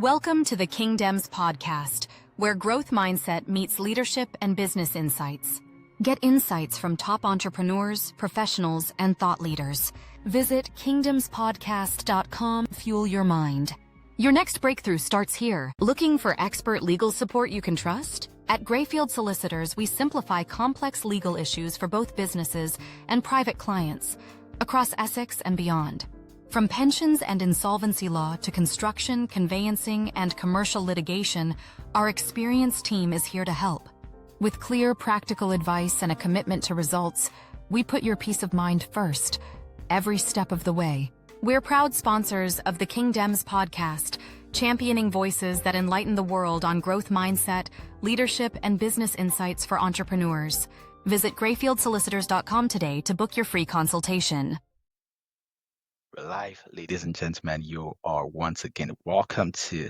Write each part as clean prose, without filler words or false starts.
Welcome to the Dems podcast, where growth mindset meets leadership and business insights. Get insights from top entrepreneurs, professionals, and thought leaders. Visit kingdomspodcast.com. Fuel your mind. Your next breakthrough starts here. Looking for expert legal support you can trust? At Grayfield Solicitors, we simplify complex legal issues for both businesses and private clients across Essex and beyond. From pensions and insolvency law to construction, conveyancing, and commercial litigation, our experienced team is here to help. With clear, practical advice and a commitment to results, we put your peace of mind first, every step of the way. We're proud sponsors of the Dems podcast, championing voices that enlighten the world on growth mindset, leadership, and business insights for entrepreneurs. Visit grayfieldsolicitors.com today to book your free consultation. Live, ladies and gentlemen, you are once again welcome to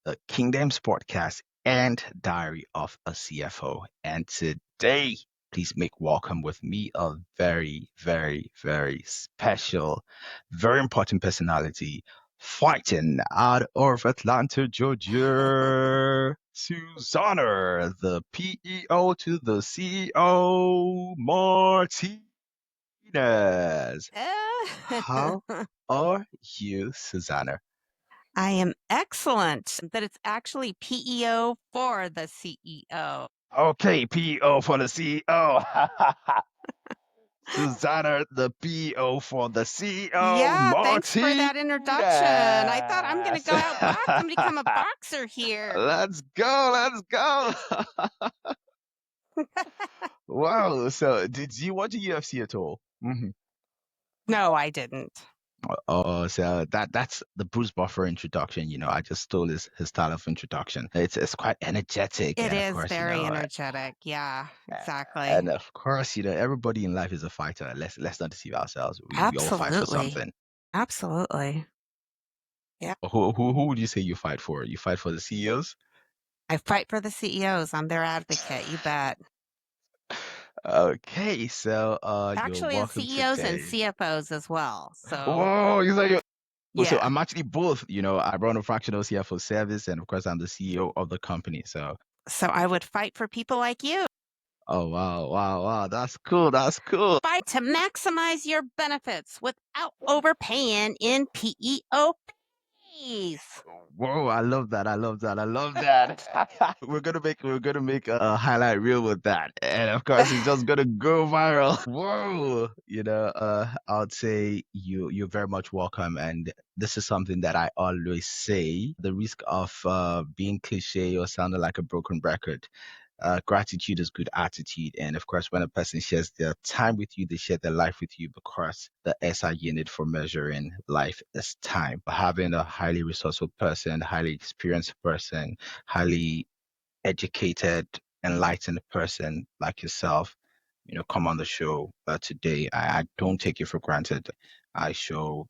the Dems podcast and Diary of a CFO. And today, please make welcome with me a very, very, very special, very important personality fighting out of Atlanta, Georgia. Suzanna, the PEO to the CEO, Martinez. How are you, Suzanna? I am excellent. That it's actually PEO for the CEO. Okay, PEO for the CEO. Suzanna, the PEO for the CEO. Yeah, thanks for that introduction. I thought I'm going to go out back and become a boxer here. Let's go. Wow. So, did you watch the UFC at all? Mm-hmm. No, I didn't. Oh, so that's the Bruce Buffer introduction. I just stole his style of introduction. It's quite energetic. It and of is course, very energetic. Yeah, exactly. And of course, everybody in life is a fighter. Let's not deceive ourselves. We all fight for something. Absolutely. Yeah. Who would you say you fight for? You fight for the CEOs? I fight for the CEOs. I'm their advocate. You bet. Okay, so actually, you're the CEOs today. and CFOs as well. So. Whoa, Yeah. So I'm actually both. I run a fractional CFO service, and of course, I'm the CEO of the company. So I would fight for people like you. Oh, wow. That's cool. Fight to maximize your benefits without overpaying in PEO fees. Whoa, I love that. We're gonna make a highlight reel with that. And of course it's just gonna go viral. Whoa. I'd say you're very much welcome. And this is something that I always say. The risk of being cliche or sounding like a broken record. Gratitude is good attitude. And of course, when a person shares their time with you, they share their life with you, because the SI unit for measuring life is time. Having a highly resourceful person, highly experienced person, highly educated, enlightened person like yourself, come on the show today. I don't take it for granted. I show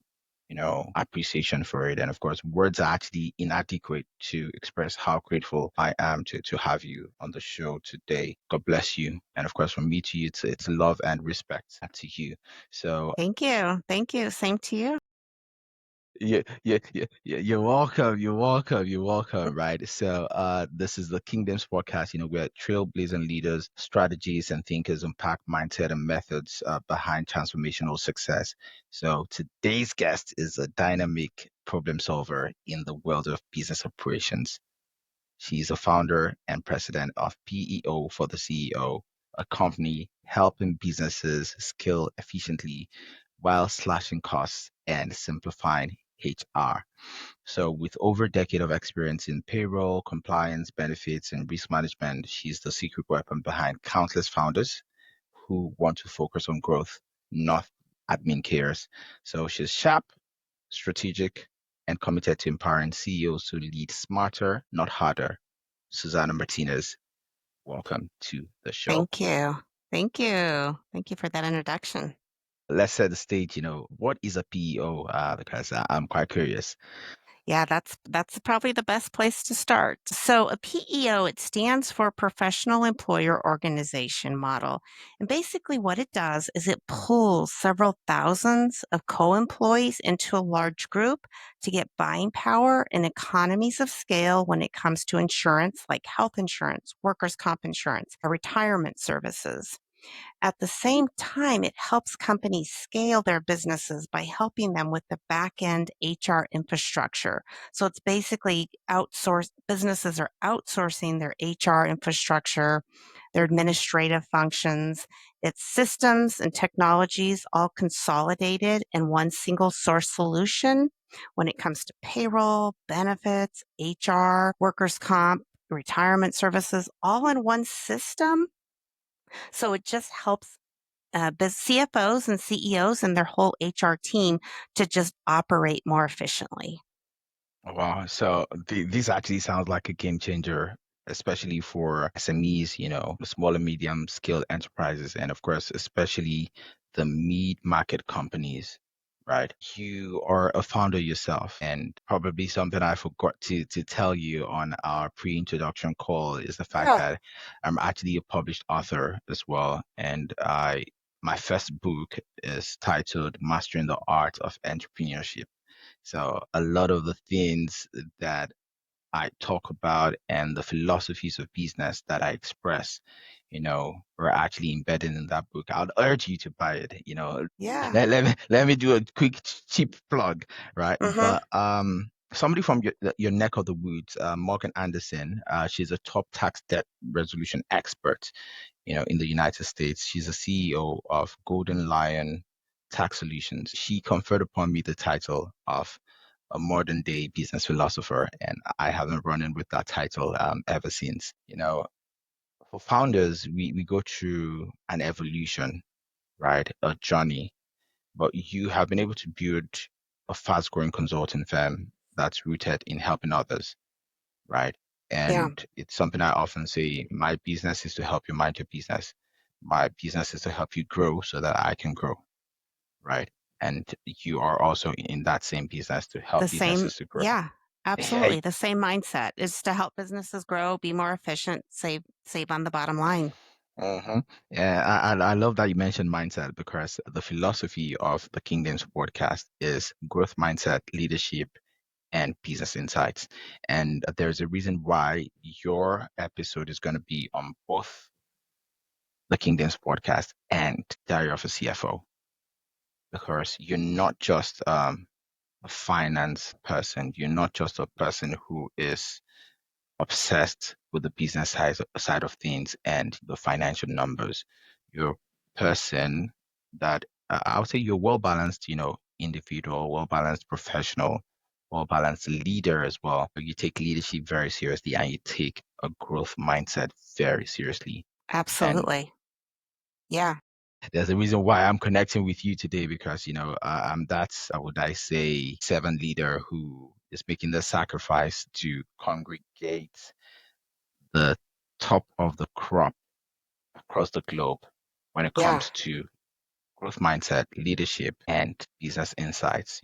appreciation for it. And of course, words are actually inadequate to express how grateful I am to have you on the show today. God bless you. And of course, from me to you, it's love and respect to you. So thank you. Same to you. Yeah. You're welcome. Right. So, this is the Dems podcast. We're trailblazing leaders, strategies, and thinkers unpack mindset and methods behind transformational success. So, today's guest is a dynamic problem solver in the world of business operations. She's a founder and president of PEO for the CEO, a company helping businesses scale efficiently while slashing costs and simplifying HR. So with over a decade of experience in payroll, compliance, benefits, and risk management, she's the secret weapon behind countless founders who want to focus on growth, not admin cares. So she's sharp, strategic, and committed to empowering CEOs to lead smarter, not harder. Suzanna Martinez, welcome to the show. Thank you for that introduction. Let's set the stage. What is a PEO? Because I'm quite curious. Yeah, that's probably the best place to start. So a PEO, it stands for Professional Employer Organization Model. And basically what it does is it pulls several thousands of co-employees into a large group to get buying power and economies of scale when it comes to insurance like health insurance, workers' comp insurance, or retirement services. At the same time, it helps companies scale their businesses by helping them with the back end HR infrastructure. So it's basically businesses are outsourcing their HR infrastructure, their administrative functions, its systems and technologies all consolidated in one single source solution when it comes to payroll, benefits, HR, workers' comp, retirement services, all in one system. So it just helps CFOs and CEOs and their whole HR team to just operate more efficiently. Wow. So this actually sounds like a game changer, especially for SMEs, the small and medium scale enterprises, and of course, especially the mid-market companies, right? You are a founder yourself, and probably something I forgot to tell you on our pre-introduction call is the fact Yeah. that I'm actually a published author as well, and my first book is titled Mastering the Art of Entrepreneurship. So a lot of the things that I talk about and the philosophies of business that I express, were actually embedded in that book. I'd urge you to buy it. Yeah. Let me do a quick cheap plug, right? Hmm. But somebody from your neck of the woods, Morgan Anderson, she's a top tax debt resolution expert, in the United States. She's a CEO of Golden Lion Tax Solutions. She conferred upon me the title of a modern day business philosopher, and I haven't run in with that title ever since. For founders, we go through an evolution, right? A journey, but you have been able to build a fast growing consulting firm that's rooted in helping others, right? Yeah. And it's something I often say, my business is to help you mind your business. My business is to help you grow so that I can grow, right? And you are also in that same business to help The same. businesses to grow. Yeah. Yeah. Absolutely. The same mindset is to help businesses grow, be more efficient, save on the bottom line. hmm Yeah, I love that you mentioned mindset because the philosophy of the Kingdoms podcast is growth mindset, leadership, and business insights. And there's a reason why your episode is going to be on both the Kingdoms podcast and Diary of a CFO, because you're not just a finance person. You're not just a person who is obsessed with the business side of things and the financial numbers. You're a person that I would say you're well balanced, individual, well balanced professional, well balanced leader as well. You take leadership very seriously and you take a growth mindset very seriously. And Absolutely. Yeah. there's a reason why I'm connecting with you today because, I'm that, would I say, servant leader who is making the sacrifice to congregate the top of the crop across the globe when it Yeah. comes to growth mindset, leadership, and business insights,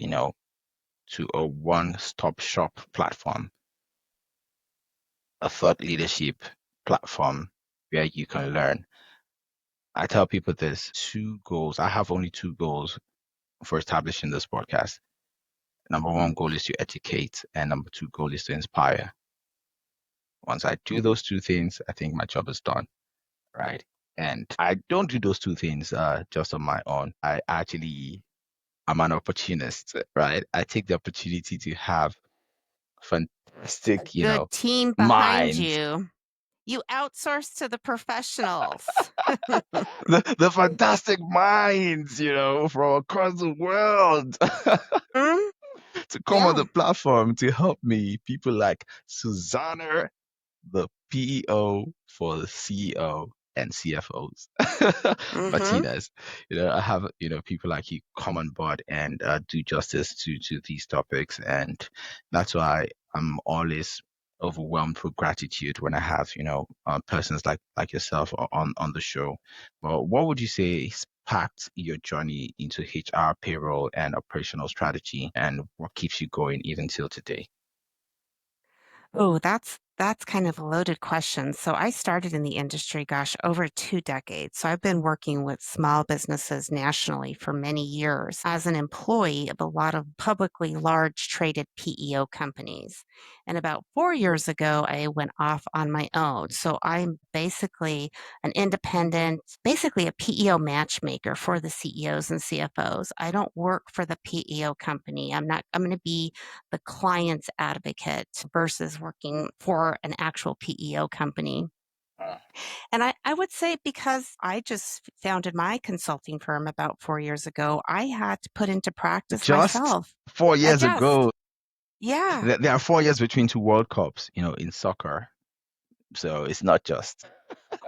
to a one-stop shop platform, a thought leadership platform where you can learn. I tell people this two goals. I have only two goals for establishing this podcast. Number one goal is to educate, and number two goal is to inspire. Once I do those two things, I think my job is done, right? And I don't do those two things just on my own. I'm an opportunist, right? I take the opportunity to have A fantastic, good team behind minds, you. You outsource to the professionals. the fantastic minds, from across the world Mm, to come on yeah. the platform to help me. People like Suzanna, the PEO for the CEO and CFOs. Hmm. Martinez, I have, people like you come on board and do justice to these topics. And that's why I'm always overwhelmed with gratitude when I have, persons like yourself on the show. Well, what would you say sparked your journey into HR, payroll, and operational strategy, and what keeps you going even till today? Oh, that's kind of a loaded question. So I started in the industry, gosh, over 2 decades. So I've been working with small businesses nationally for many years as an employee of a lot of publicly large traded PEO companies. And about 4 years ago, I went off on my own. So I'm basically an independent, basically a PEO matchmaker for the CEOs and CFOs. I don't work for the PEO company. I'm going to be the client's advocate versus working for an actual PEO company. Uh, And I would say because I just founded my consulting firm about 4 years ago, I had to put into practice Just myself. 4 years Just, ago, yeah. there are 4 years between two World Cups, in soccer. So it's not just.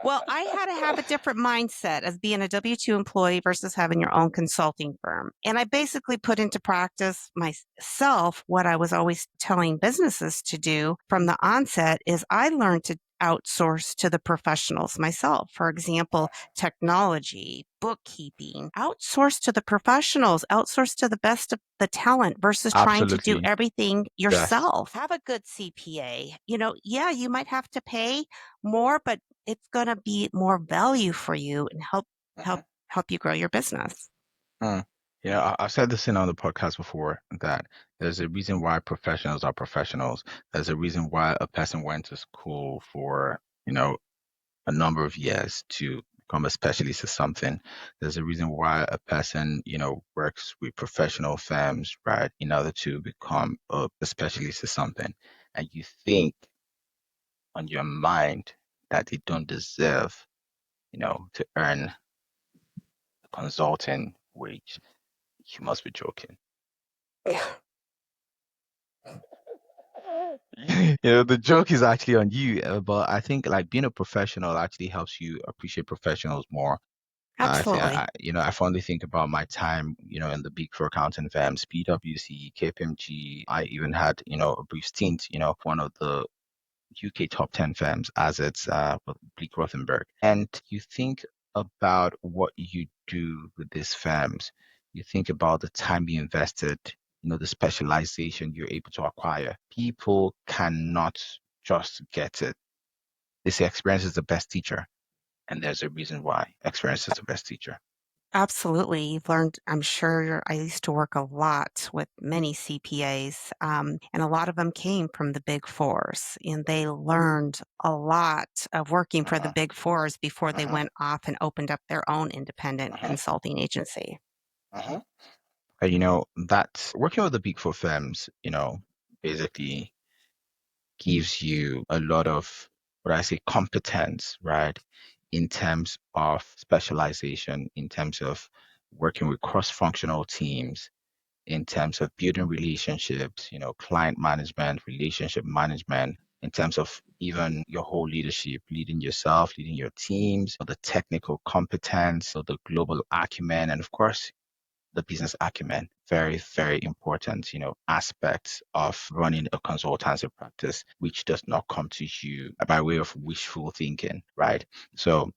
Well, I had to have a different mindset as being a W 2 employee versus having your own consulting firm. And I basically put into practice myself what I was always telling businesses to do from the onset is I learned to outsource to the professionals myself. For example, technology, bookkeeping, outsource to the professionals, outsource to the best of the talent versus trying to do Absolutely. everything Yes. yourself. Have a good CPA. Yeah, you might have to pay more, but it's going to be more value for you and help Mhm. help you grow your business. Mm. I've said this in on the podcast before that there's a reason why professionals are professionals. There's a reason why a person went to school for, a number of years to become a specialist at something. There's a reason why a person, works with professional firms, right, in order to become a specialist at something. And you think on your mind that they don't deserve, to earn a consulting wage. You must be joking. The joke is actually on you, but I think like being a professional actually helps you appreciate professionals more. I think Absolutely. I fondly think about my time, in the big four accounting firms, PwC, KPMG. I even had, a brief stint, one of the UK top 10 firms as it's with Bleak Rothenberg. And you think about what you do with these firms. You think about the time you invested, the specialization you're able to acquire. People cannot just get it. They say experience is the best teacher. And there's a reason why experience is the best teacher. Absolutely. You've learned, I'm sure I used to work a lot with many CPAs, and a lot of them came from the big fours, and they learned a lot of working for the Uh-huh, big fours before they uh-huh, went off and opened up their own independent uh-huh, consulting agency. uh-huh. That working with the big four firms, basically gives you a lot of what I say competence, right? In terms of specialization, in terms of working with cross-functional teams, in terms of building relationships, client management, relationship management, in terms of even your whole leadership, leading yourself, leading your teams, the technical competence, or the global acumen, and of course, the business acumen. Very, very important, aspects of running a consultancy practice, which does not come to you by way of wishful thinking, right? So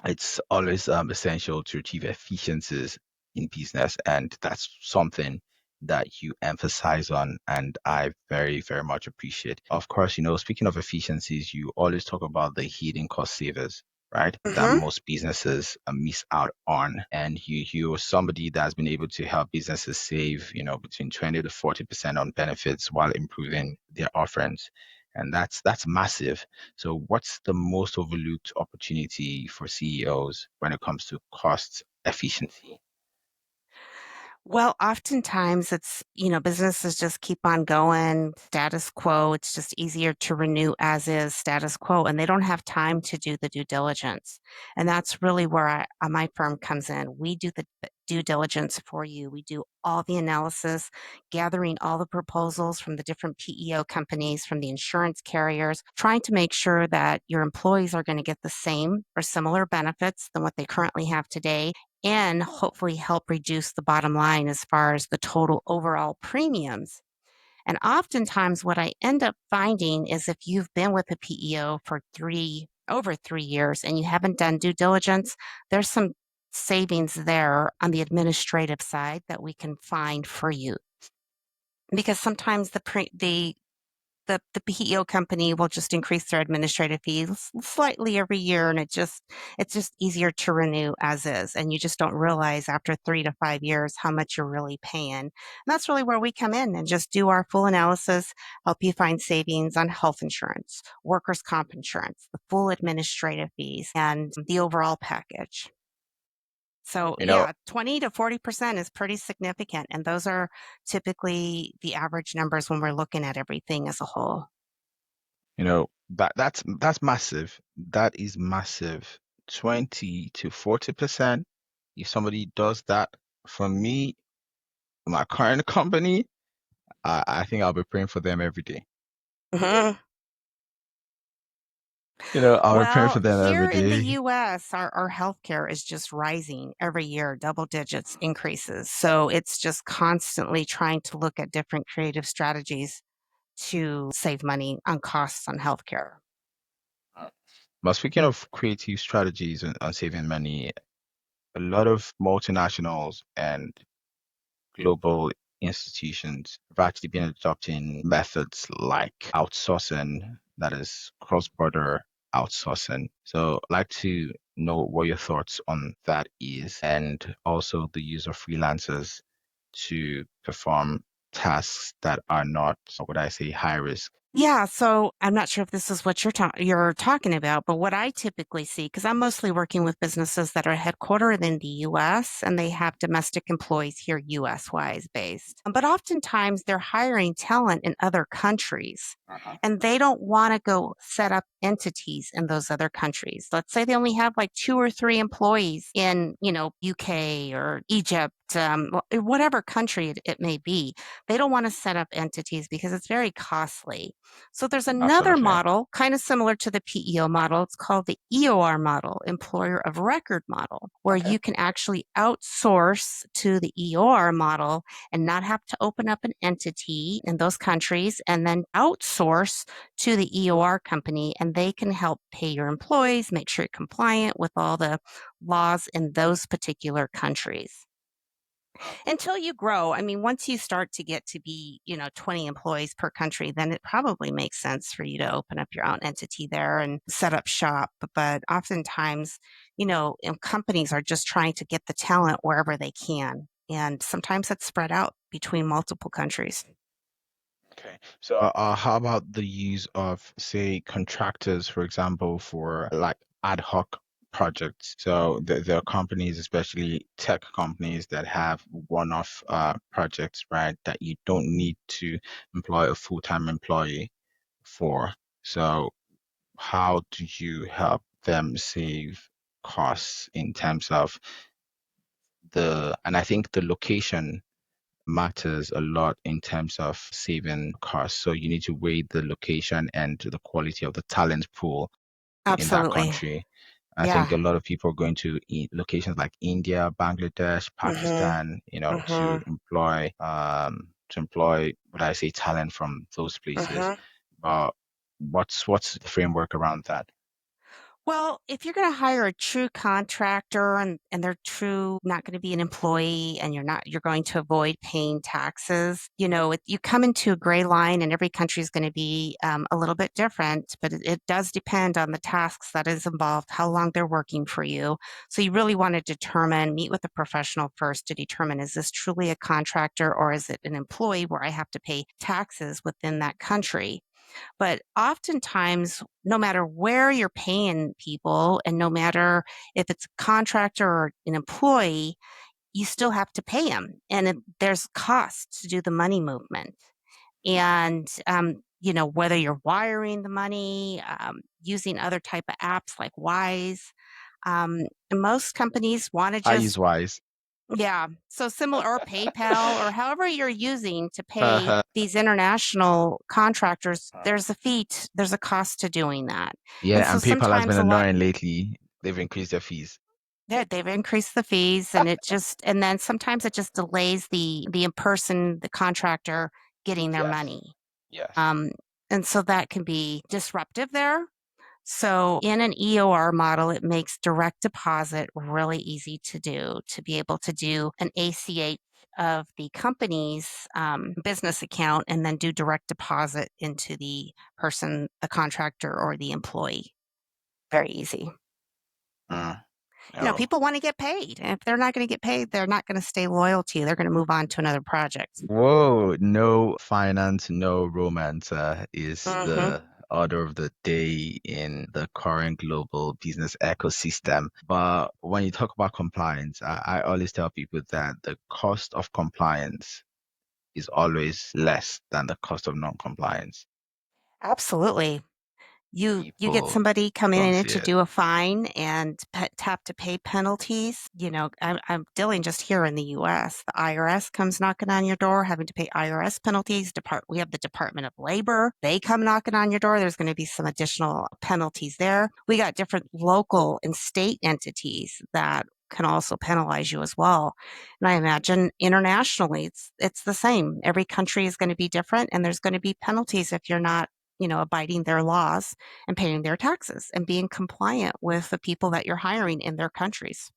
it's always essential to achieve efficiencies in business, and that's something that you emphasize on, and I very, very much appreciate. Of course, speaking of efficiencies, you always talk about the hidden cost savers, right? That Hmm. most businesses miss out on, and you're somebody that's been able to help businesses save, between 20 to 40% on benefits while improving their offerings. And that's massive. So what's the most overlooked opportunity for CEOs when it comes to cost efficiency? Well, oftentimes businesses just keep on going, status quo. It's just easier to renew as is status quo, and they don't have time to do the due diligence. And that's really where my firm comes in. We do the due diligence for you. We do all the analysis, gathering all the proposals from the different PEO companies, from the insurance carriers, trying to make sure that your employees are going to get the same or similar benefits than what they currently have today and hopefully help reduce the bottom line as far as the total overall premiums. And oftentimes, what I end up finding is if you've been with a PEO for over 3 years and you haven't done due diligence, there's some savings there on the administrative side that we can find for you. Because sometimes the the PEO company will just increase their administrative fees slightly every year, and it's just easier to renew as is, and you just don't realize after 3 to 5 years how much you're really paying. And that's really where we come in and just do our full analysis, help you find savings on health insurance, workers' comp insurance, the full administrative fees, and the overall package. So You know, yeah, 20 to 40% is pretty significant. And those are typically the average numbers when we're looking at everything as a whole. that's massive. That is massive. 20 to 40%. If somebody does that for me, my current company, I think I'll be praying for them every day. Mhm. I'll be praying Well, for them every here in the day. US, our healthcare is just rising every year, double digits increases. So it's just constantly trying to look at different creative strategies to save money on costs on healthcare. But speaking of creative strategies and saving money, a lot of multinationals and global institutions have actually been adopting methods like outsourcing, that is cross-border outsourcing. So I'd like to know what your thoughts on that is, and also the use of freelancers to perform tasks that are not, what would I say, high risk. Yeah, so I'm not sure if this is what you're talking about, but what I typically see, because I'm mostly working with businesses that are headquartered in the US and they have domestic employees here US wise based. But oftentimes they're hiring talent in other countries Uh-huh. and they don't want to go set up entities in those other countries. Let's say they only have like 2 or 3 employees in, UK or Egypt, whatever country it may be. They don't want to set up entities because it's very costly. So there's another Absolutely. model, kind of similar to the PEO model. It's called the EOR model, Employer of Record model, where Okay. you can actually outsource to the EOR model and not have to open up an entity in those countries and then outsource to the EOR company and they can help pay your employees, make sure you're compliant with all the laws in those particular countries until you grow. I mean, once you start to get to be, 20 employees per country, then it probably makes sense for you to open up your own entity there and set up shop. But oftentimes, companies are just trying to get the talent wherever they can. And sometimes it's spread out between multiple countries. Okay. So, how about the use of, say, contractors, for example, for like ad hoc projects? So, there are companies, especially tech companies, that have one-off projects, right, that you don't need to employ a full-time employee for. So, how do you help them save costs in terms of and I think the location matters a lot in terms of saving costs. So you need to weigh the location and the quality of the talent pool in that Absolutely. country. I think a Yeah. lot of people are going to locations like India, Bangladesh, Hmm. Pakistan, Hmm. to employ what I say talent from those places. Hmm. But what's the framework around that? Well, if you're going to hire a true contractor and they're true not going to be an employee and you're going to avoid paying taxes, you come into a gray line and every country is going to be a little bit different, but it does depend on the tasks that is involved, how long they're working for you. So you really want to meet with a professional first to determine, is this truly a contractor or is it an employee where I have to pay taxes within that country? But oftentimes, no matter where you're paying people and no matter if it's a contractor or an employee, you still have to pay them. And there's costs to do the money movement. And, whether you're wiring the money, using other type of apps like Wise, most companies want to I use just Wise. yeah. So similar or PayPal or however you're using to pay Uh-huh. these international contractors, there's a cost to doing that. And Yeah, so and PayPal has been sometimes annoying lately. They've increased their fees. they've increased the fees and then sometimes it just delays the in person, the contractor getting their Yes. money. Yes. Um, and so that can be disruptive there. So in an EOR model, it makes direct deposit really easy to do, to be able to do an ACH of the company's business account and then do direct deposit into the person, the contractor, or the employee. Very easy. Mm. Oh. People want to get paid. And if they're not going to get paid, they're not going to stay loyal to you. They're going to move on to another project. Whoa, no finance, no romance is Hmm. the order of the day in the current global business ecosystem. But when you talk about compliance, I always tell people that the cost of compliance is always less than the cost of non-compliance. Absolutely. You get People somebody coming don't in see to it. do a fine and tap to pay penalties. I'm dealing just here in the U.S. The IRS comes knocking on your door, having to pay IRS penalties. We have the Department of Labor. They come knocking on your door. There's going to be some additional penalties there. We got different local and state entities that can also penalize you as well. And I imagine internationally, it's the same. Every country is going to be different, and there's going to be penalties if you're not abiding their laws and paying their taxes and being compliant with the people that you're hiring in their countries.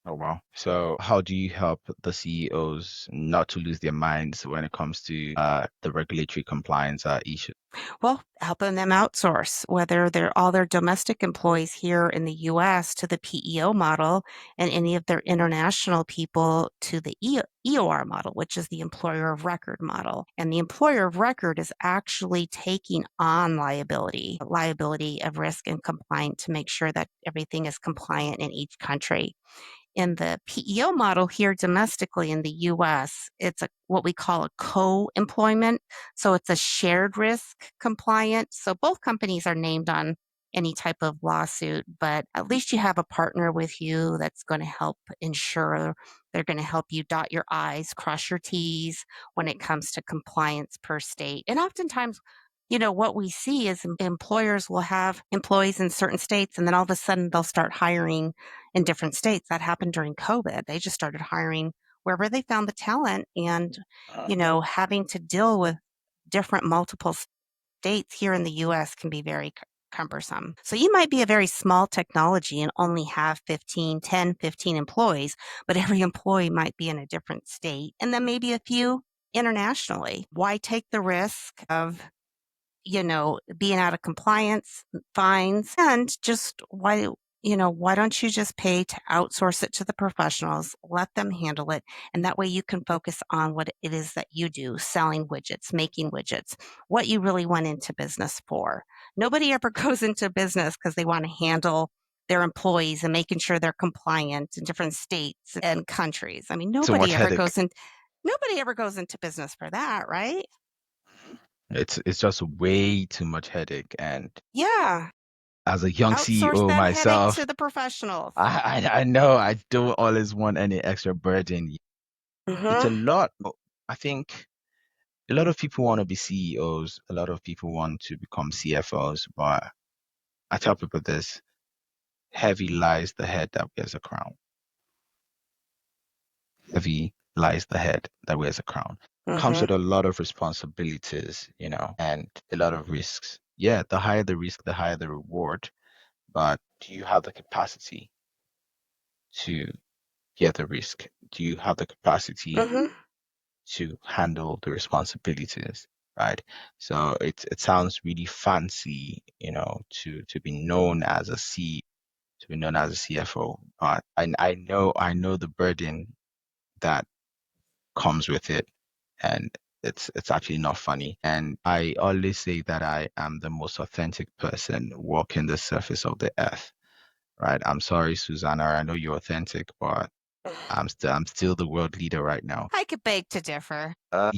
Oh, wow. So how do you help the CEOs not to lose their minds when it comes to the regulatory compliance issues? Well, helping them outsource, whether they're all their domestic employees here in the US to the PEO model and any of their international people to the EOR model, which is the employer of record model. And the employer of record is actually taking on liability of risk and compliant to make sure that everything is compliant in each country. In the PEO model here domestically in the US, it's what we call a co-employment. So it's a shared risk compliant. So both companies are named on any type of lawsuit, but at least you have a partner with you that's going to help ensure they're going to help you dot your I's, cross your T's when it comes to compliance per state. And oftentimes, what we see is employers will have employees in certain states, and then all of a sudden they'll start hiring in different states. That happened during COVID. They just started hiring wherever they found the talent and, Uh, having to deal with different multiple states here in the US can be very cumbersome. So you might be a very small technology and only have 15 employees, but every employee might be in a different state and then maybe a few internationally. Why take the risk of being out of compliance, fines, and just why don't you just pay to outsource it to the professionals, let them handle it, and that way you can focus on what it is that you do, selling widgets, making widgets, what you really went into business for. Nobody ever goes into business because they want to handle their employees and making sure they're compliant in different states and countries. I mean, Too much headache. nobody ever goes into business for that, right? It's just way too much headache. And Yeah. as a young Outsource CEO that headache myself, to the professionals. I know I don't always want any extra burden. It's a Mhm. lot. I think a lot of people want to be CEOs. A lot of people want to become CFOs. But I tell people this: heavy lies the head that wears a crown. Heavy lies the head that wears a crown. Comes Mhm. with a lot of responsibilities, and a lot of risks. Yeah, the higher the risk, the higher the reward. But do you have the capacity to get the risk? Do you have the capacity Mhm. to handle the responsibilities? Right. So it sounds really fancy, to be known as a to be known as a CFO. But I know the burden that comes with it, and it's actually not funny. And I always say that I am the most authentic person walking the surface of the earth. Right. I'm sorry, Susanna. I know you're authentic, but I'm still the world leader right now. I could beg to differ.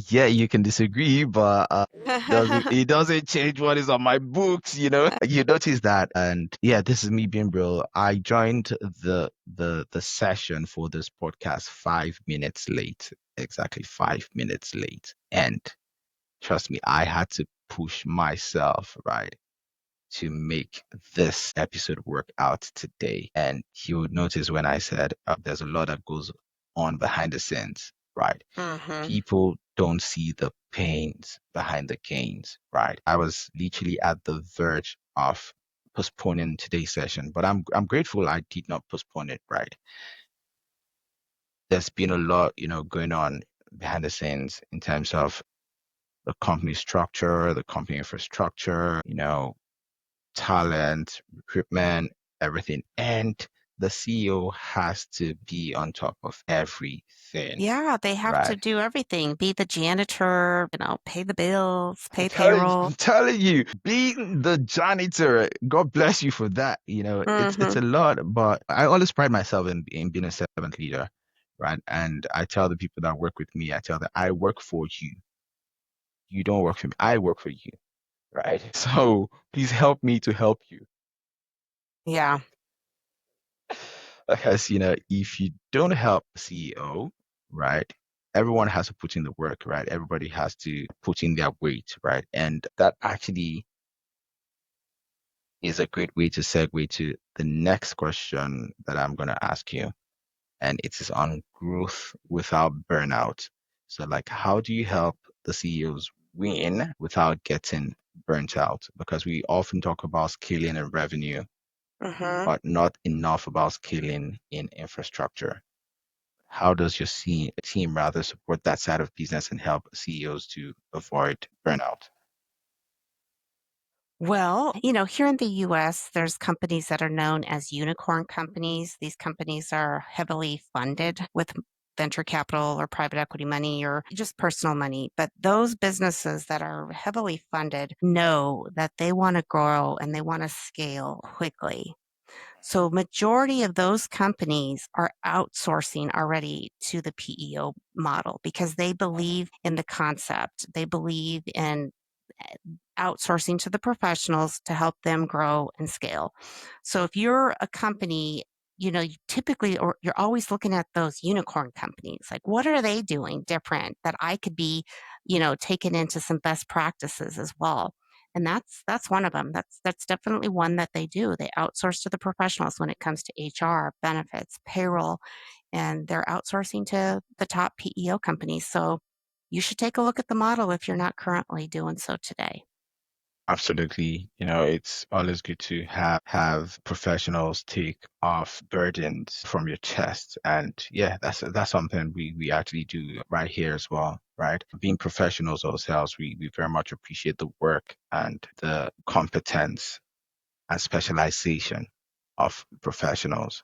Yeah, you can disagree, but it doesn't change what is on my books, You notice that, and yeah, this is me being real. I joined the session for this podcast 5 minutes late, exactly 5 minutes late, and trust me, I had to push myself, right, to make this episode work out today. And you would notice when I said there's a lot that goes on behind the scenes, right? Mhm. People don't see the pains behind the gains, right? I was literally at the verge of postponing today's session, but I'm grateful I did not postpone it, right? there's been a lot, going on behind the scenes in terms of the company structure, the company infrastructure, talent, recruitment, everything. And the CEO has to be on top of everything, Yeah, they have to right? do everything, be the janitor, pay the bills, I'm pay telling, payroll. I'm telling you, being the janitor, God bless you for that. It's Hmm. a lot, but I always pride myself in being a servant leader, right? And I tell the people that work with me, I tell them, I work for you. You don't work for me. I work for you, right? So please help me to help you. Yeah. Because, if you don't help the CEO, right, everyone has to put in the work, right? Everybody has to put in their weight, right? And that actually is a great way to segue to the next question that I'm going to ask you. And it is on growth without burnout. So, like, how do you help the CEOs win without getting burnt out? Because we often talk about scaling and revenue, Hmm. but not enough about scaling in infrastructure. How does your team rather support that side of business and help CEOs to avoid burnout? Well, here in the US, there's companies that are known as unicorn companies. These companies are heavily funded with venture capital or private equity money or just personal money. But those businesses that are heavily funded know that they want to grow and they want to scale quickly. So majority of those companies are outsourcing already to the PEO model because they believe in the concept. They believe in eh, outsourcing to the professionals to help them grow and scale. So if you're a company, you typically or you're always looking at those unicorn companies. Like what are they doing different that I could be, taken into some best practices as well. And that's one of them. That's definitely one that they do. They outsource to the professionals when it comes to HR, benefits, payroll, and they're outsourcing to the top PEO companies. So you should take a look at the model if you're not currently doing so today. Absolutely. It's always good to have professionals take off burdens from your chest. And yeah, that's something we actually do right here as well, right? Being professionals ourselves, we very much appreciate the work and the competence and specialization of professionals.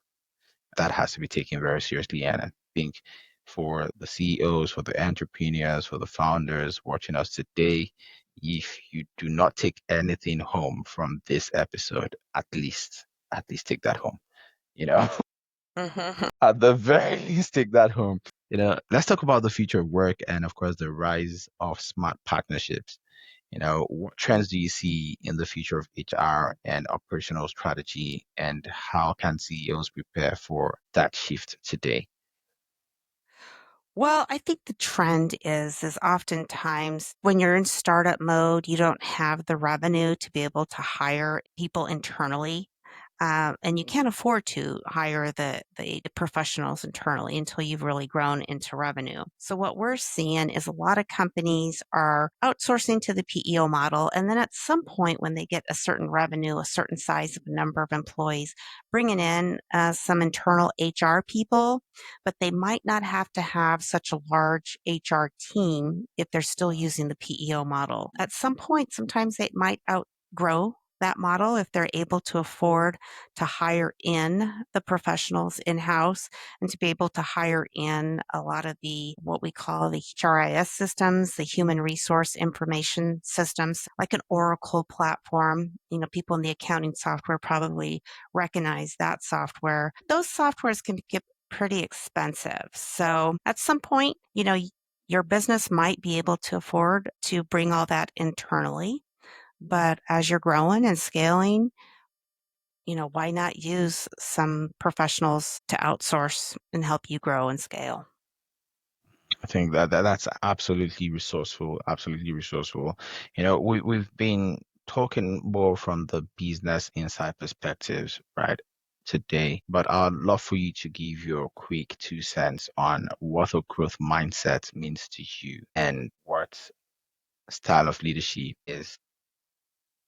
That has to be taken very seriously. And I think for the CEOs, for the entrepreneurs, for the founders watching us today, if you do not take anything home from this episode, at least take that home. You know, Hmm. at the very least, take that home. Let's talk about the future of work and, of course, the rise of smart partnerships. What trends do you see in the future of HR and operational strategy, and how can CEOs prepare for that shift today? Well, I think the trend is oftentimes when you're in startup mode, you don't have the revenue to be able to hire people internally. And you can't afford to hire the professionals internally until you've really grown into revenue. So what we're seeing is a lot of companies are outsourcing to the PEO model, and then at some point when they get a certain revenue, a certain size of a number of employees, bringing in some internal HR people, but they might not have to have such a large HR team if they're still using the PEO model. At some point, sometimes they might outgrow that model if they're able to afford to hire in the professionals in house and to be able to hire in a lot of the what we call the HRIS systems, the human resource information systems, like an Oracle platform. People in the accounting software probably recognize that software. Those softwares can get pretty expensive. So at some point, your business might be able to afford to bring all that internally. But as you're growing and scaling, why not use some professionals to outsource and help you grow and scale? I think that's absolutely resourceful, absolutely resourceful. We've been talking more from the business insight perspectives, right, today, but I'd love for you to give your quick 2 cents on what a growth mindset means to you and what style of leadership is,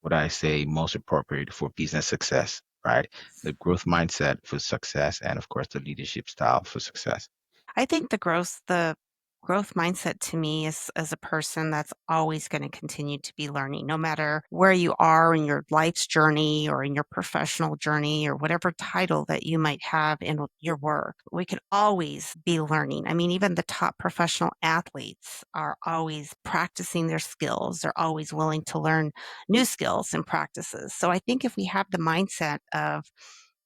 would I say, most appropriate for business success, right? The growth mindset for success and, of course, the leadership style for success. I think the growth mindset to me is as a person that's always going to continue to be learning, no matter where you are in your life's journey or in your professional journey or whatever title that you might have in your work. We can always be learning. I mean, even the top professional athletes are always practicing their skills. They're always willing to learn new skills and practices. So I think if we have the mindset of,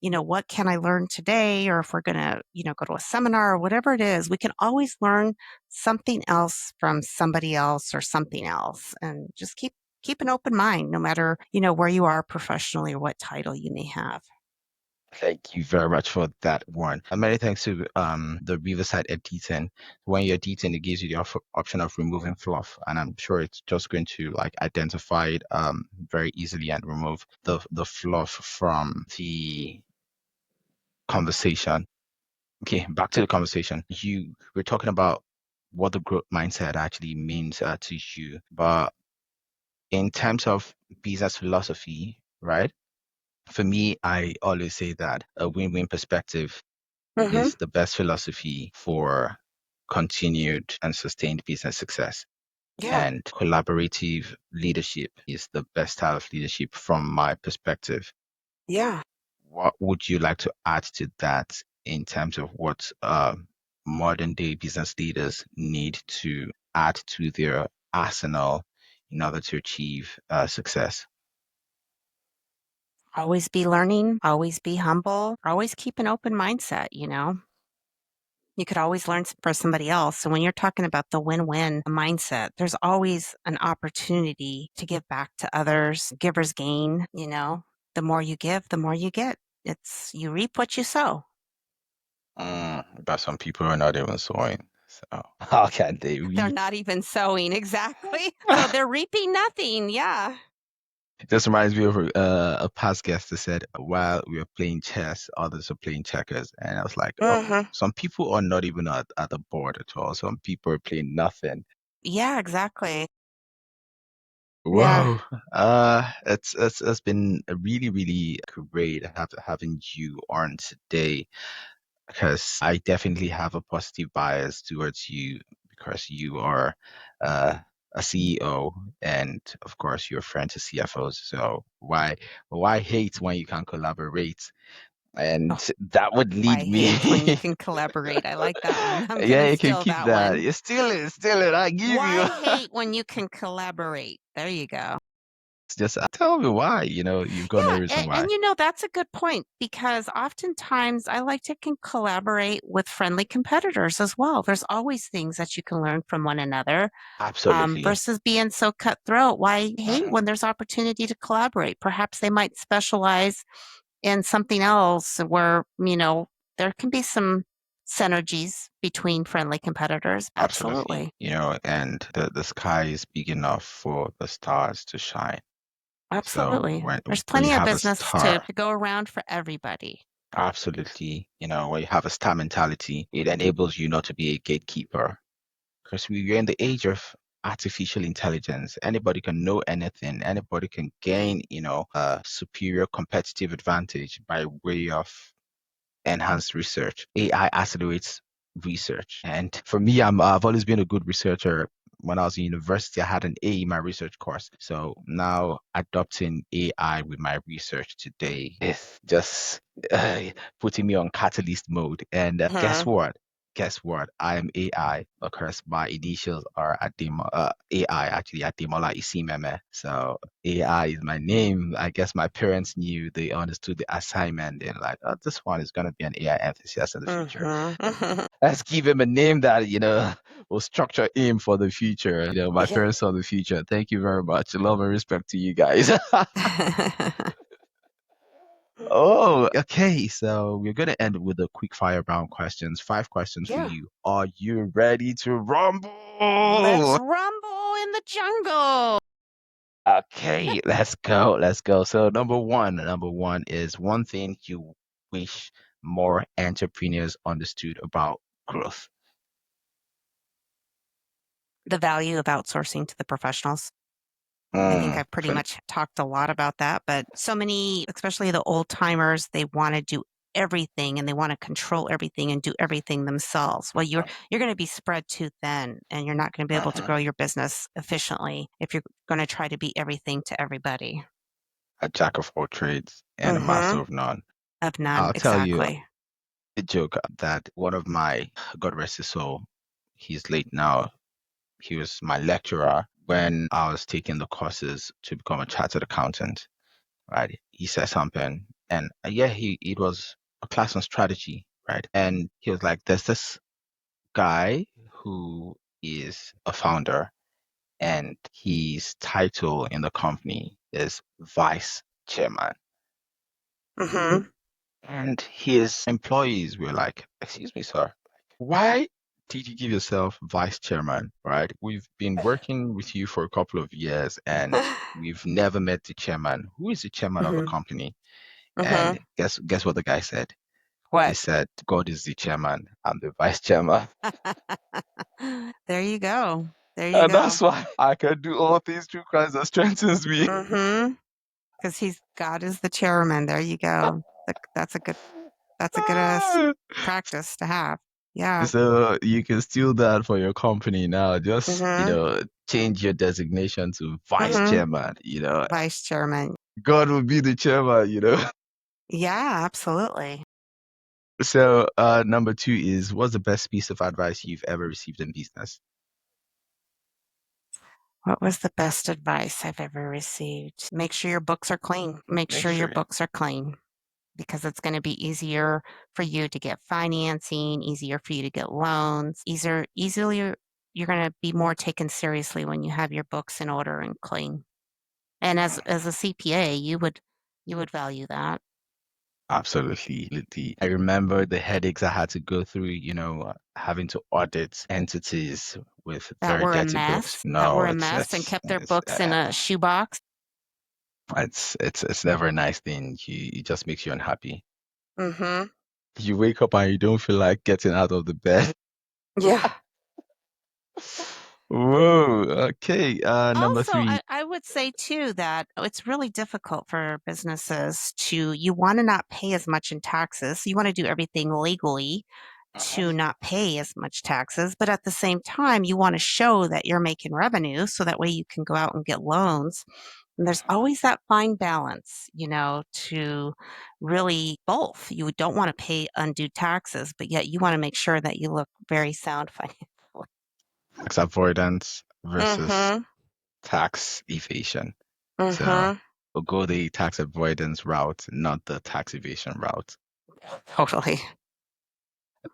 what can I learn today? Or if we're going to, go to a seminar or whatever it is, we can always learn something else from somebody else or something else, and just keep an open mind no matter, where you are professionally or what title you may have. Thank you very much for that one. And many thanks to the Riverside editing. When you're editing, it gives you the option of removing fluff, and I'm sure it's just going to like identify it very easily and remove the fluff from the conversation. Okay, back to the conversation. You were talking about what the growth mindset actually means to you, but in terms of business philosophy, right? For me, I always say that a win-win perspective Hmm. is the best philosophy for continued and sustained business success. Yeah. And collaborative leadership is the best style of leadership from my perspective. Yeah. What would you like to add to that in terms of what modern day business leaders need to add to their arsenal in order to achieve success? Always be learning, always be humble, always keep an open mindset, You could always learn from somebody else. So when you're talking about the win-win mindset, there's always an opportunity to give back to others. Givers gain. The more you give, the more you get. It's you reap what you sow. But some people are not even sewing. So how can they They're reap? not even sowing, exactly. So they're reaping nothing. Yeah. This reminds me of a past guest that said, while we were playing chess, others are playing checkers. And I was like, oh, Hmm. some people are not even at the board at all. Some people are playing nothing. Yeah, exactly. Yeah. Whoa. It's been a really, really great having you on today, because I definitely have a positive bias towards you because you are uh, a CEO, and of course you're a friend to CFOs. So why hate when you can collaborate? And Oh, that would why lead me. hate when you can collaborate? I like that one. I'm going Yeah, to you can steal keep that that. one. You steal it. I give you. Why hate when you can collaborate? There you go. It's just tell me why. You've got no Yeah, reason and why. that's a good point because oftentimes I like to collaborate with friendly competitors as well. There's always things that you can learn from one another, Absolutely. versus being so cutthroat. Why hate Mhm. when there's opportunity to collaborate? Perhaps they might specialize in something else where, there can be some synergies between friendly competitors. Absolutely. Absolutely. And the sky is big enough for the stars to shine. So Absolutely. There's when you plenty of have a business to star, go around for everybody. absolutely, when you have a star mentality, it enables you not to be a gatekeeper. Because we're in the age of artificial intelligence. Anybody can know anything. Anybody can gain, a superior competitive advantage by way of enhanced research. AI accelerates research. And for me, I've always been a good researcher. When I was in university, I had an A in my research course. So now adopting AI with my research today is just uh, putting me on catalyst mode. And guess Mhm. what? Guess what? I am AI because my initials are AI, actually Ademola Isimeme. So AI is my name. I guess my parents knew, they understood the assignment. They're like, oh, this one is going to be an AI enthusiast in the future. Mhm. Mhm. Let's give him a name that, will structure him for the future. My Yeah. parents saw the future. Thank you very much. Love and respect to you guys. Oh, okay. So we're going to end with a quick fire round questions. 5 questions for Yeah. you. Are you ready to Let's rumble? rumble in the jungle. Okay, let's go. Let's go. So number one is one thing you wish more entrepreneurs understood about growth. The value of outsourcing to the professionals. I think I've pretty For much talked a lot about that, but so many, especially the old timers, they want to do everything and they want to control everything and do everything themselves. Well, you're going to be spread too thin and you're not going to be able to grow your business efficiently if you're going to try to be everything to everybody. A jack of all trades and a master Mm-hmm. of none. Of none, I'll tell you exactly. a joke that one of my, God rest his soul, he's late now. He was my lecturer when I was taking the courses to become a chartered accountant, right? He said something, and yeah, it was a class on strategy, right? And he was like, "There's this guy who is a founder, and his title in the company is vice chairman." Mm-hmm. And his employees were like, "Excuse me, sir, why did you give yourself vice chairman, right? We've been working with you for a couple of years and we've never met the chairman. Who is the chairman of the Mm-hmm. company?" Mm-hmm. And guess what the guy said? He What? said, "God is the chairman. I'm the vice chairman." There you go. There you And go. that's why I can do all things through Christ that strengthens me. Mm-hmm. Because God is the chairman. There you go. That's a good practice to have. Yeah. So you can steal that for your company now. Just, Mm-hmm. change your designation to vice Mm-hmm. chairman, Vice chairman. God will be the chairman. Yeah, absolutely. So, number two is, what's the best piece of advice you've ever received in business? What was the best advice I've ever received? Make sure your books are clean. Make Make sure your sure. books are clean because it's going to be easier for you to get financing, easier for you to get loans, easily you're going to be more taken seriously when you have your books in order and clean. And as a CPA, you would value that. Absolutely. I remember the headaches I had to go through, having to audit entities with That very were a dirty books. mess, that No, were a mess and kept their books in a shoebox. it's never a nice thing. It just makes you unhappy. Mhm. You wake up and you don't feel like getting out of the bed. Yeah. Whoa. Okay. Number Also, three. I would say too that it's really difficult for businesses you want to not pay as much in taxes. You want to do everything legally to not pay as much taxes, but at the same time, you want to show that you're making revenue so that way you can go out and get loans. And there's always that fine balance, to really both. You don't want to pay undue taxes, but yet you want to make sure that you look very sound financially. Tax avoidance versus Mm-hmm. tax evasion. So Mm-hmm. we'll go the tax avoidance route, not the tax evasion route. Totally.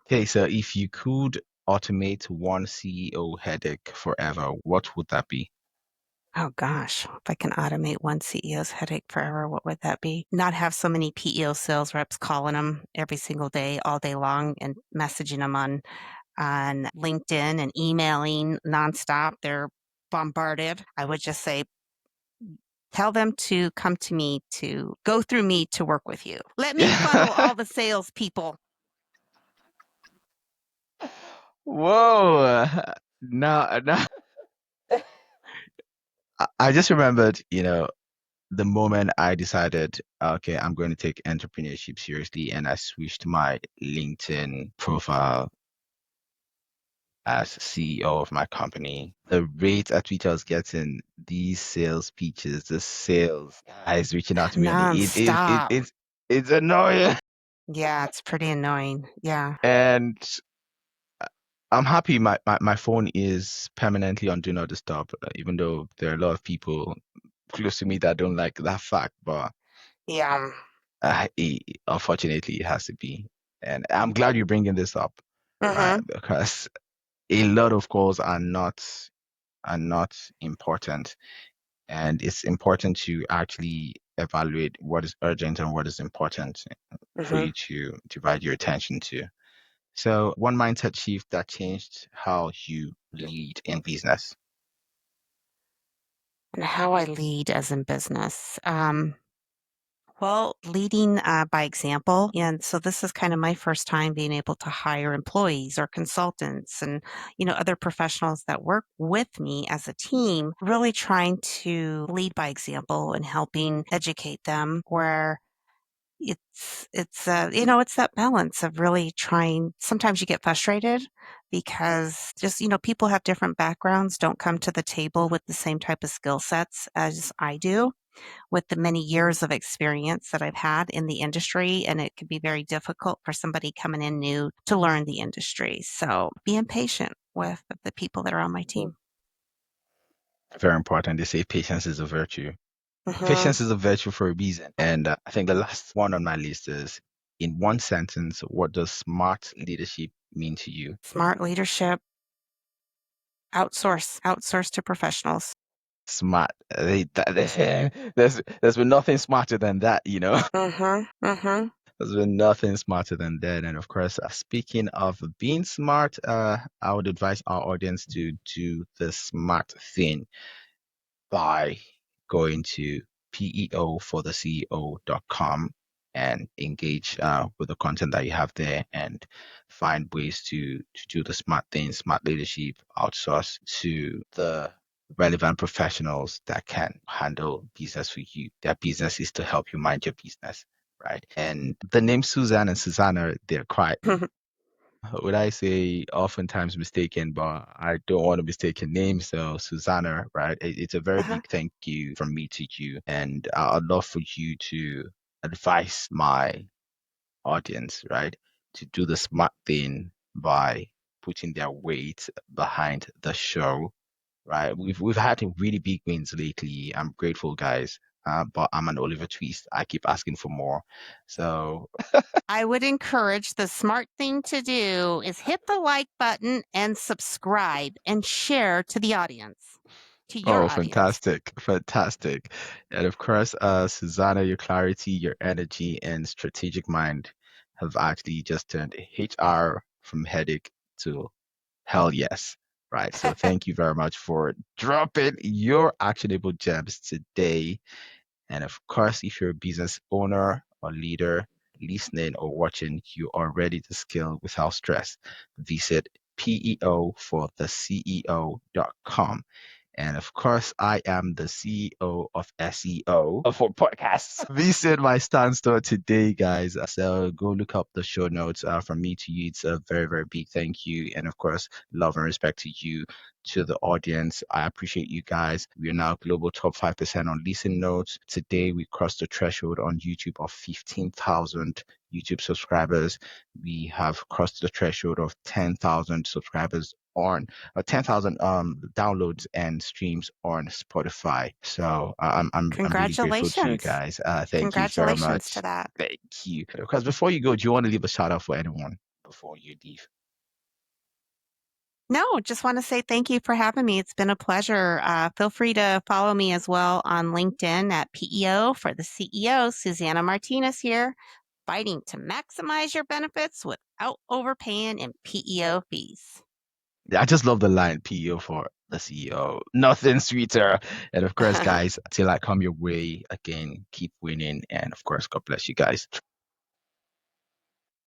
Okay, so if you could automate one CEO headache forever, what would that be? Oh gosh, if I can automate one CEO's headache forever, what would that be? Not have so many PEO sales reps calling them every single day, all day long, and messaging them on LinkedIn and emailing nonstop. They're bombarded. I would just say, tell them to come to me to go through me to work with you. Let me funnel all the salespeople. Whoa. Now, I just remembered, the moment I decided, okay, I'm going to take entrepreneurship seriously, and I switched my LinkedIn profile as CEO of my company. The rate at which I was getting these sales pitches, the sales guys reaching out to me on Nonstop. it's annoying. Yeah, it's pretty annoying. Yeah. And I'm happy my phone is permanently on Do Not Disturb, even though there are a lot of people close to me that don't like that fact, but Yeah. unfortunately, it has to be. And I'm glad you're bringing this up, right? Mm-hmm. Because a lot of calls are not important, and it's important to actually evaluate what is urgent and what is important for Mm-hmm. you to divide your attention to. So, one mindset shift that changed how you lead in business. And how I lead as in business. Well, leading by example. And so this is kind of my first time being able to hire employees or consultants and, other professionals that work with me as a team, really trying to lead by example and helping educate them where it's that balance of really trying. Sometimes you get frustrated because just, people have different backgrounds, don't come to the table with the same type of skill sets as I do, with the many years of experience that I've had in the industry, and it can be very difficult for somebody coming in new to learn the industry. So being patient with the people that are on my team. Very important. They say patience is a virtue. Hmm. Patience is a virtue for a reason. And I think the last one on my list is, in one sentence, what does smart leadership mean to you? Smart leadership, outsource to professionals. Smart. There's been nothing smarter than that, you know? Hmm. Hmm. There's been nothing smarter than that. And of course, speaking of being smart, I would advise our audience to do the smart thing by going to PEO for the CEO.com and engage with the content that you have there and find ways to do the smart things, smart leadership, outsource to the relevant professionals that can handle business for you. Their business is to help you mind your business, right? And the name Susan and Susanna, they're quite, would I say, oftentimes mistaken, but I don't want to mistake your name. So, Susanna, right? It's a very Uh-huh. big thank you from me to you. And I'd love for you to advise my audience, right, to do the smart thing by putting their weight behind the show, right? We've had really big wins lately. I'm grateful, guys. But I'm an Oliver Twist. I keep asking for more. So, I would encourage the smart thing to do is hit the like button and subscribe and share to the audience, to your oh, audience. fantastic, fantastic. And of course, Susanna, your clarity, your energy, and strategic mind have actually just turned HR from headache to hell yes. Right. So thank you very much for dropping your actionable gems today. And of course, if you're a business owner or leader listening or watching, you are ready to scale without stress. Visit PEO for the CEO.com. And of course, I am the CEO of SEO for podcasts. Visit my stand store today, guys. So go look up the show notes. From me to you, it's a very, very big thank you. And of course, love and respect to you, to the audience. I appreciate you guys. We are now global top 5% on listen notes. Today, we crossed the threshold on YouTube of 15,000 YouTube subscribers. We have crossed the threshold of 10,000 subscribers on 10,000 downloads and streams on Spotify. So I'm really grateful to you Congratulations. guys. Thank you very Congratulations to much. that. Thank you. Because before you go, do you want to leave a shout out for anyone before you leave? No, just want to say thank you for having me. It's been a pleasure. Feel free to follow me as well on LinkedIn at PEO for the CEO. Suzanna Martinez here, fighting to maximize your benefits without overpaying in PEO fees. Yeah, I just love the line PEO for the CEO. Nothing sweeter. And of course, guys, till I come your way again, keep winning. And of course, God bless you guys.